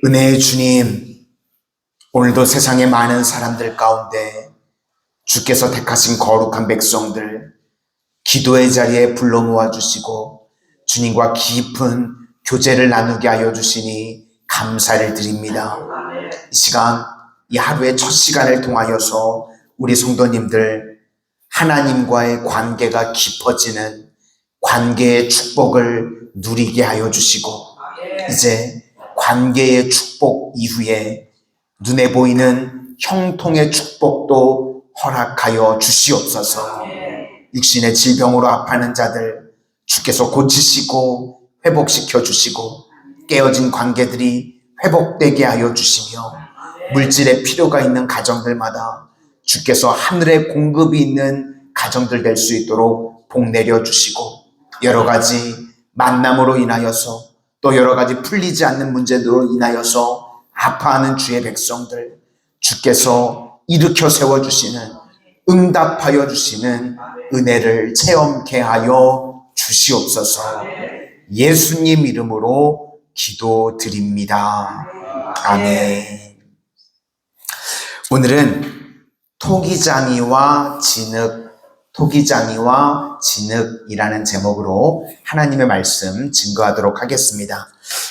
은혜의 주님, 오늘도 세상의 많은 사람들 가운데 주께서 택하신 거룩한 백성들 기도의 자리에 불러 모아주시고 주님과 깊은 교제를 나누게 하여 주시니 감사를 드립니다. 이 시간, 이 하루의 첫 시간을 통하여서 우리 성도님들 하나님과의 관계가 깊어지는 관계의 축복을 누리게 하여 주시고, 이제 관계의 축복 이후에 눈에 보이는 형통의 축복도 허락하여 주시옵소서. 육신의 질병으로 아파하는 자들 주께서 고치시고 회복시켜 주시고, 깨어진 관계들이 회복되게 하여 주시며, 물질의 필요가 있는 가정들마다 주께서 하늘의 공급이 있는 가정들 될 수 있도록 복 내려 주시고, 여러 가지 만남으로 인하여서 또 여러 가지 풀리지 않는 문제들로 인하여서 아파하는 주의 백성들 주께서 일으켜 세워주시는, 응답하여 주시는 은혜를 체험케 하여 주시옵소서. 예수님 이름으로 기도드립니다. 아멘. 오늘은 토기장이와 진흙이라는 제목으로 하나님의 말씀 증거하도록 하겠습니다.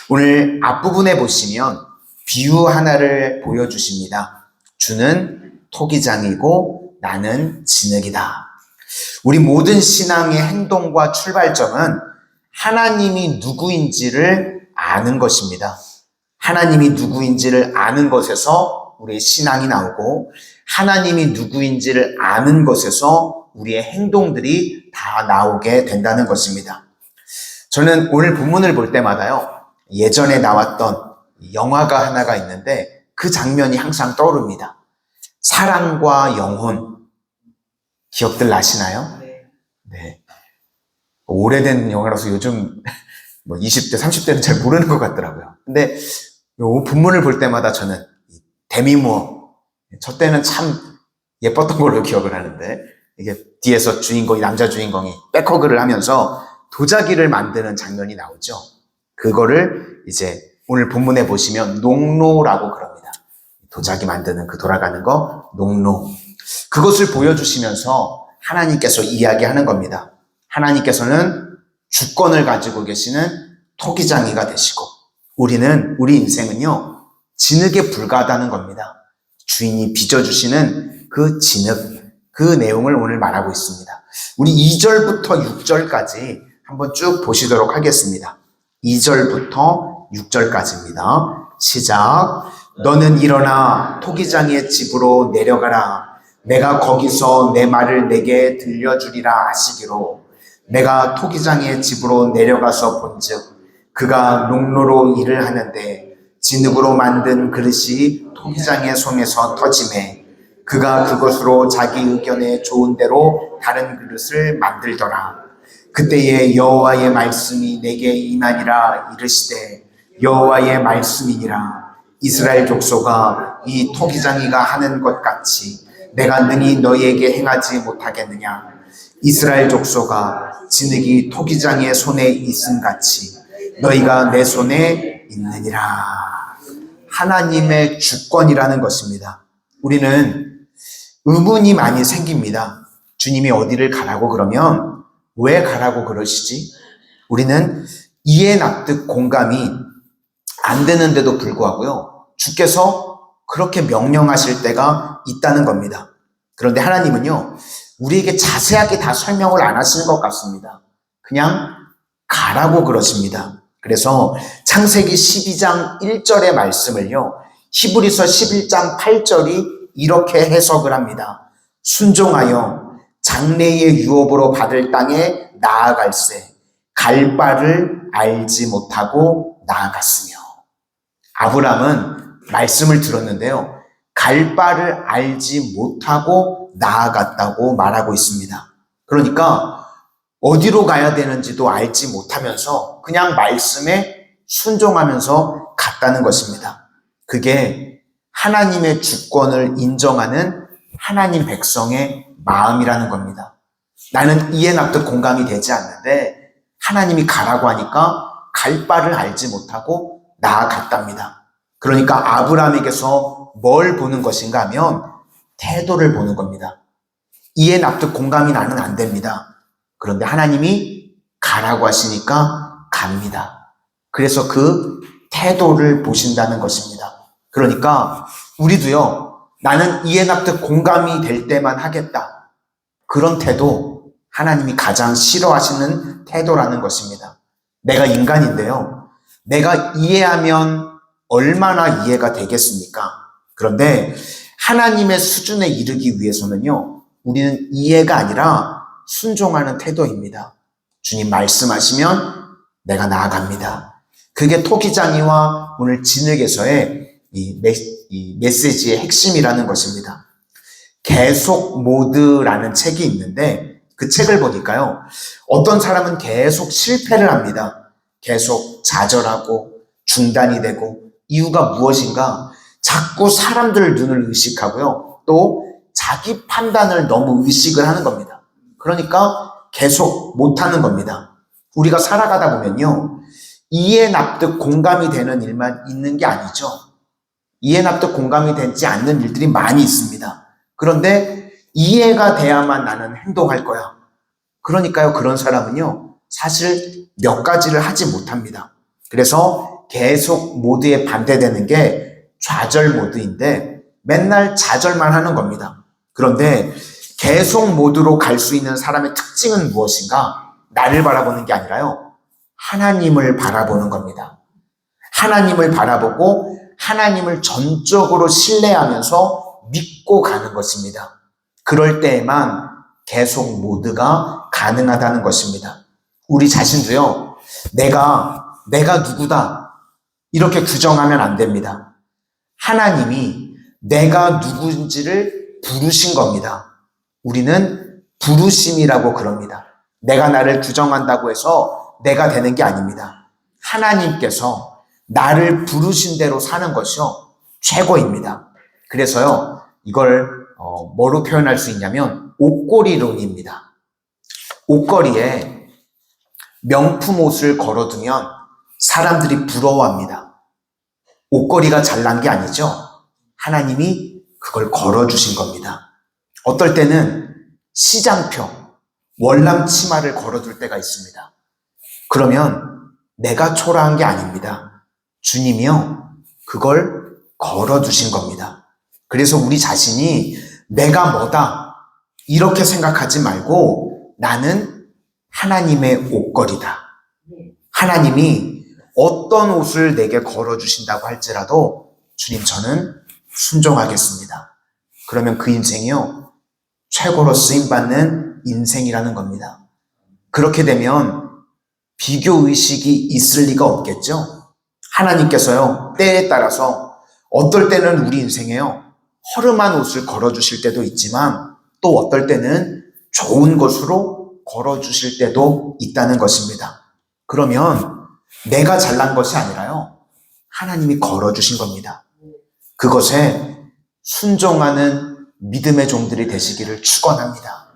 오늘 앞부분에 보시면 비유 하나를 보여주십니다. 주는 토기장이고 나는 진흙이다. 우리 모든 신앙의 행동과 출발점은 하나님이 누구인지를 아는 것입니다. 하나님이 누구인지를 아는 것에서 우리의 신앙이 나오고, 하나님이 누구인지를 아는 것에서 우리의 행동들이 다 나오게 된다는 것입니다. 저는 오늘 본문을 볼 때마다요, 예전에 나왔던 영화가 하나가 있는데 그 장면이 항상 떠오릅니다. 사랑과 영혼. 기억들 나시나요? 네. 오래된 영화라서 요즘 20대, 30대는 잘 모르는 것 같더라고요. 근데 이 본문을 볼 때마다 저는 데미 무어, 저 때는 참 예뻤던 걸로 기억을 하는데, 이게 뒤에서 남자 주인공이 백허그를 하면서 도자기를 만드는 장면이 나오죠. 그거를 이제 오늘 본문에 보시면 농로라고 그럽니다. 도자기 만드는 그 돌아가는 거, 농로. 그것을 보여주시면서 하나님께서 이야기하는 겁니다. 하나님께서는 주권을 가지고 계시는 토기장이가 되시고, 우리 인생은요, 진흙에 불과하다는 겁니다. 주인이 빚어주시는 그 진흙, 그 내용을 오늘 말하고 있습니다. 우리 2절부터 6절까지 한번 쭉 보시도록 하겠습니다. 2절부터 6절까지입니다. 시작. 너는 일어나 토기장의 집으로 내려가라. 내가 거기서 내 말을 내게 들려주리라 하시기로, 내가 토기장의 집으로 내려가서 본즉 그가 농로로 일을 하는데 진흙으로 만든 그릇이 토기장의 손에서 터지매 그가 그것으로 자기 의견에 좋은 대로 다른 그릇을 만들더라. 그때에 여호와의 말씀이 내게 임하니라. 이르시되, 여호와의 말씀이니라. 이스라엘 족속아, 이 토기장이가 하는 것 같이 내가 능히 너희에게 행하지 못하겠느냐. 이스라엘 족속아, 진흙이 토기장의 손에 있음 같이 너희가 내 손에 있느니라. 하나님의 주권이라는 것입니다. 우리는 의문이 많이 생깁니다. 주님이 어디를 가라고 그러면 왜 가라고 그러시지? 우리는 이해 납득 공감이 안 되는데도 불구하고요, 주께서 그렇게 명령하실 때가 있다는 겁니다. 그런데 하나님은요, 우리에게 자세하게 다 설명을 안 하시는 것 같습니다. 그냥 가라고 그러십니다. 그래서 창세기 12장 1절의 말씀을요, 히브리서 11장 8절이 이렇게 해석을 합니다. 순종하여 장래의 유업으로 받을 땅에 나아갈세 갈 바를 알지 못하고 나아갔으며. 아브람은 말씀을 들었는데요, 갈 바를 알지 못하고 나아갔다고 말하고 있습니다. 그러니까 어디로 가야 되는지도 알지 못하면서 그냥 말씀에 순종하면서 갔다는 것입니다. 그게 하나님의 주권을 인정하는 하나님 백성의 마음이라는 겁니다. 나는 이해 납득 공감이 되지 않는데 하나님이 가라고 하니까 갈 바를 알지 못하고 나아갔답니다. 그러니까 아브라함에게서 뭘 보는 것인가 하면 태도를 보는 겁니다. 이해, 납득, 공감이 나는 안 됩니다. 그런데 하나님이 가라고 하시니까 갑니다. 그래서 그 태도를 보신다는 것입니다. 그러니까 우리도요, 나는 이해, 납득, 공감이 될 때만 하겠다. 그런 태도, 하나님이 가장 싫어하시는 태도라는 것입니다. 내가 인간인데요, 내가 이해하면 얼마나 이해가 되겠습니까? 그런데 하나님의 수준에 이르기 위해서는요, 우리는 이해가 아니라 순종하는 태도입니다. 주님 말씀하시면 내가 나아갑니다. 그게 토기장이와 오늘 진흙에서의 이 메시지의 핵심이라는 것입니다. 계속 모드라는 책이 있는데 그 책을 보니까요, 어떤 사람은 계속 실패를 합니다. 계속 좌절하고 중단이 되고, 이유가 무엇인가? 자꾸 사람들 눈을 의식하고요, 또 자기 판단을 너무 의식을 하는 겁니다. 그러니까 계속 못하는 겁니다. 우리가 살아가다 보면요, 이해, 납득, 공감이 되는 일만 있는 게 아니죠. 이해, 납득, 공감이 되지 않는 일들이 많이 있습니다. 그런데 이해가 돼야만 나는 행동할 거야. 그러니까요, 그런 사람은요, 사실 몇 가지를 하지 못합니다. 그래서 계속 모드에 반대되는 게 좌절 모드인데 맨날 좌절만 하는 겁니다. 그런데 계속 모드로 갈 수 있는 사람의 특징은 무엇인가? 나를 바라보는 게 아니라요, 하나님을 바라보는 겁니다. 하나님을 바라보고 하나님을 전적으로 신뢰하면서 믿고 가는 것입니다. 그럴 때에만 계속 모드가 가능하다는 것입니다. 우리 자신도요, 내가 누구다 이렇게 규정하면 안 됩니다. 하나님이 내가 누구인지를 부르신 겁니다. 우리는 부르심이라고 그럽니다. 내가 나를 규정한다고 해서 내가 되는 게 아닙니다. 하나님께서 나를 부르신 대로 사는 것이요, 최고입니다. 그래서요, 이걸 뭐로 표현할 수 있냐면 옷걸이론입니다. 옷걸이에 명품 옷을 걸어두면 사람들이 부러워합니다. 옷걸이가 잘난 게 아니죠. 하나님이 그걸 걸어주신 겁니다. 어떨 때는 시장표, 월남 치마를 걸어둘 때가 있습니다. 그러면 내가 초라한 게 아닙니다. 주님이요, 그걸 걸어두신 겁니다. 그래서 우리 자신이 내가 뭐다 이렇게 생각하지 말고 나는 하나님의 옷걸이다. 하나님이 어떤 옷을 내게 걸어주신다고 할지라도 주님, 저는 순종하겠습니다. 그러면 그 인생이요, 최고로 쓰임받는 인생이라는 겁니다. 그렇게 되면 비교의식이 있을 리가 없겠죠. 하나님께서요, 때에 따라서 어떨 때는 우리 인생에요, 허름한 옷을 걸어주실 때도 있지만 또 어떨 때는 좋은 것으로 걸어주실 때도 있다는 것입니다. 그러면 내가 잘난 것이 아니라요, 하나님이 걸어주신 겁니다. 그것에 순종하는 믿음의 종들이 되시기를 축원합니다.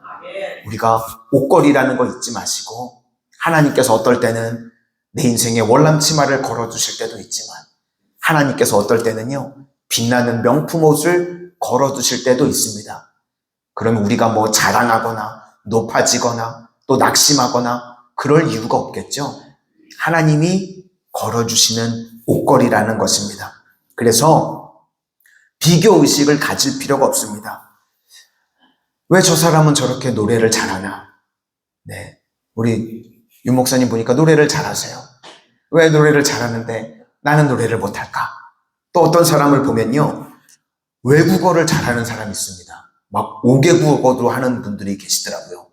우리가 옷걸이라는 거 잊지 마시고, 하나님께서 어떨 때는 내 인생에 월남 치마를 걸어주실 때도 있지만 하나님께서 어떨 때는요, 빛나는 명품 옷을 걸어두실 때도 있습니다. 그러면 우리가 뭐 자랑하거나 높아지거나 또 낙심하거나 그럴 이유가 없겠죠. 하나님이 걸어주시는 옷걸이라는 것입니다. 그래서 비교의식을 가질 필요가 없습니다. 왜 저 사람은 저렇게 노래를 잘하나? 네, 우리 윤 목사님 보니까 노래를 잘하세요. 왜 노래를 잘하는데 나는 노래를 못할까? 또 어떤 사람을 보면요, 외국어를 잘하는 사람이 있습니다. 막 5개국어도 하는 분들이 계시더라고요.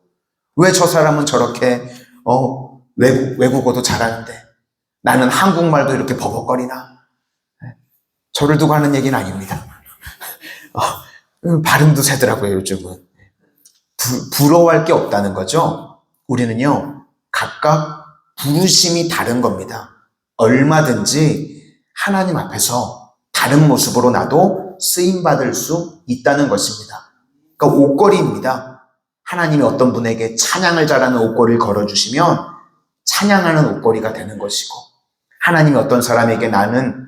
왜 저 사람은 저렇게 외국어도 잘하는데 나는 한국말도 이렇게 버벅거리나? 저를 두고 하는 얘기는 아닙니다. 발음도 세더라고요, 요즘은. 부러워할 게 없다는 거죠. 우리는요, 각각 부르심이 다른 겁니다. 얼마든지 하나님 앞에서 다른 모습으로 나도 쓰임받을 수 있다는 것입니다. 그러니까 옷걸이입니다. 하나님이 어떤 분에게 찬양을 잘하는 옷걸이를 걸어주시면 찬양하는 옷걸이가 되는 것이고, 하나님이 어떤 사람에게 나는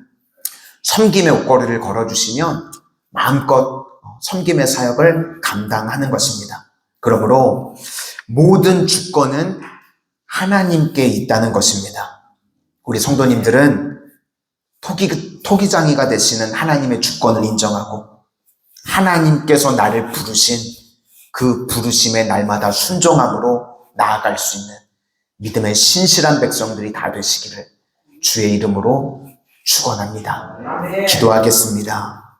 섬김의 옷걸이를 걸어주시면 마음껏 섬김의 사역을 감당하는 것입니다. 그러므로 모든 주권은 하나님께 있다는 것입니다. 우리 성도님들은 토기장이가 되시는 하나님의 주권을 인정하고 하나님께서 나를 부르신 그 부르심에 날마다 순종함으로 나아갈 수 있는 믿음의 신실한 백성들이 다 되시기를 주의 이름으로 축원합니다. 기도하겠습니다.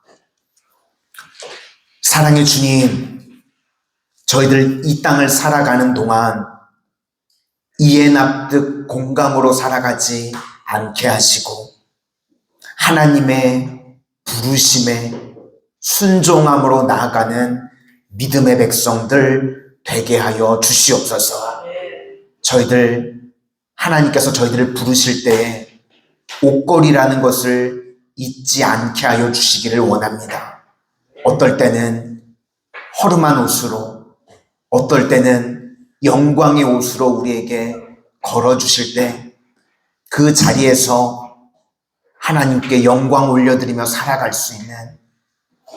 사랑의 주님, 저희들 이 땅을 살아가는 동안 이해 납득 공감으로 살아가지 않게 하시고 하나님의 부르심에 순종함으로 나아가는 믿음의 백성들 되게 하여 주시옵소서. 하나님께서 저희들을 부르실 때에 옷걸이라는 것을 잊지 않게 하여 주시기를 원합니다. 어떨 때는 허름한 옷으로, 어떨 때는 영광의 옷으로 우리에게 걸어주실 때 그 자리에서 하나님께 영광 올려드리며 살아갈 수 있는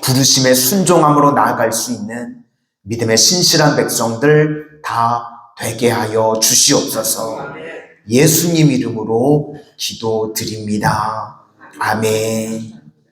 부르심의 순종함으로 나아갈 수 있는 믿음의 신실한 백성들 다 되게 하여 주시옵소서. 예수님 이름으로 기도드립니다. 아멘.